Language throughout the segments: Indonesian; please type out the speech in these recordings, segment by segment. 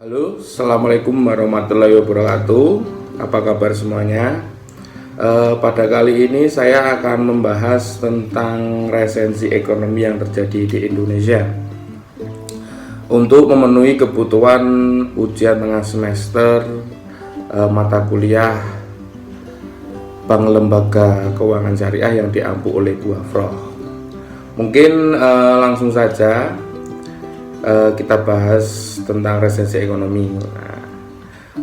Halo, assalamualaikum warahmatullahi wabarakatuh. Apa kabar semuanya? Pada kali ini saya akan membahas tentang resensi ekonomi yang terjadi di Indonesia. Untuk memenuhi kebutuhan ujian tengah semester mata kuliah Bank Lembaga Keuangan Syariah yang diampu oleh Bu Afroh. Mungkin langsung saja kita bahas tentang resesi ekonomi. Nah,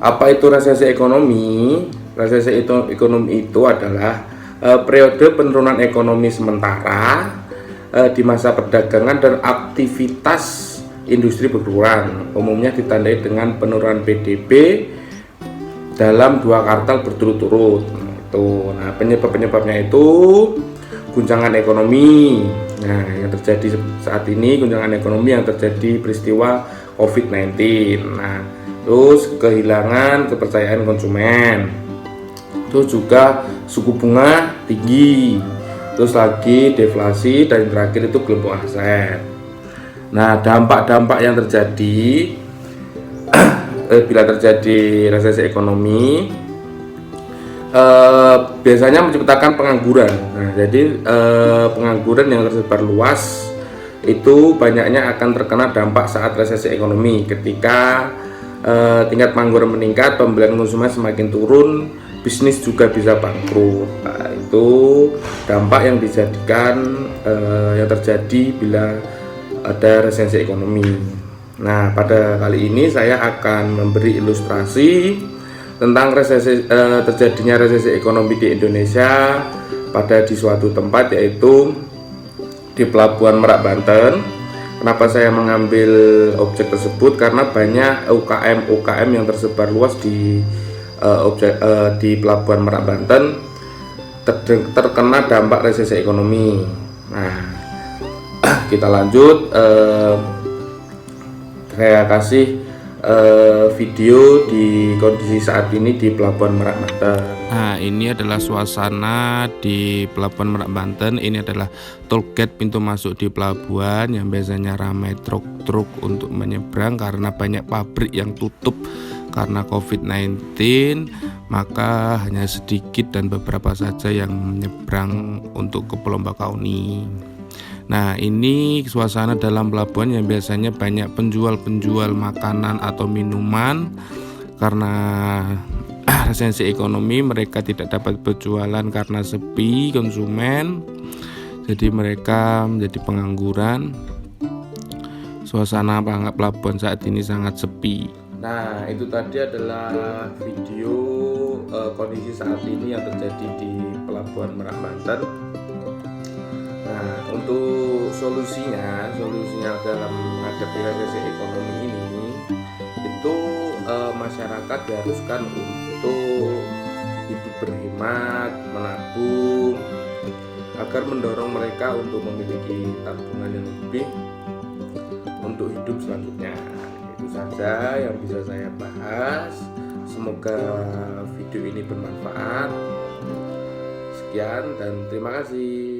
apa itu resesi ekonomi? Resesi ekonomi itu adalah periode penurunan ekonomi sementara di masa perdagangan dan aktivitas industri berkurang. Umumnya ditandai dengan penurunan PDB dalam 2 kuartal berturut-turut. Nah, penyebabnya itu guncangan ekonomi. Nah, yang terjadi saat ini guncangan ekonomi yang terjadi peristiwa COVID-19. Nah, terus kehilangan kepercayaan konsumen. Terus juga suku bunga tinggi. Terus lagi deflasi dan yang terakhir itu gelembung aset. Nah, dampak-dampak yang terjadi bila terjadi resesi ekonomi biasanya menciptakan pengangguran. Nah, jadi pengangguran yang tersebar luas itu banyaknya akan terkena dampak saat resesi ekonomi. Ketika tingkat pengangguran meningkat, pembelian konsumen semakin turun, bisnis juga bisa bangkrut. Nah, itu dampak yang dijadikan yang terjadi bila ada resesi ekonomi. Nah, pada kali ini saya akan memberi ilustrasi tentang terjadinya resesi ekonomi di Indonesia di suatu tempat, yaitu di Pelabuhan Merak, Banten. Kenapa saya mengambil objek tersebut? Karena banyak UKM yang tersebar luas di Pelabuhan Merak, Banten terkena dampak resesi ekonomi. Nah, kita lanjut. Saya kasih video di kondisi saat ini di Pelabuhan Merak, Banten. Nah, ini adalah suasana di Pelabuhan Merak, Banten. Ini adalah toll gate pintu masuk di pelabuhan yang biasanya ramai truk-truk untuk menyeberang karena banyak pabrik yang tutup karena COVID-19, maka hanya sedikit dan beberapa saja yang menyeberang untuk ke Pulau Bakauni. Nah, ini suasana dalam pelabuhan yang biasanya banyak penjual-penjual makanan atau minuman. Karena resesi ekonomi, mereka tidak dapat berjualan karena sepi konsumen, jadi mereka menjadi pengangguran. Suasana pelabuhan saat ini sangat sepi. Nah, itu tadi adalah video kondisi saat ini yang terjadi di Pelabuhan Merak, Banten. Nah, untuk solusinya dalam menghadapi resesi ekonomi ini itu masyarakat diharuskan untuk hidup berhemat, menabung, agar mendorong mereka untuk memiliki tabungan yang lebih untuk hidup selanjutnya. Itu saja yang bisa saya bahas. Semoga video ini bermanfaat. Sekian dan terima kasih.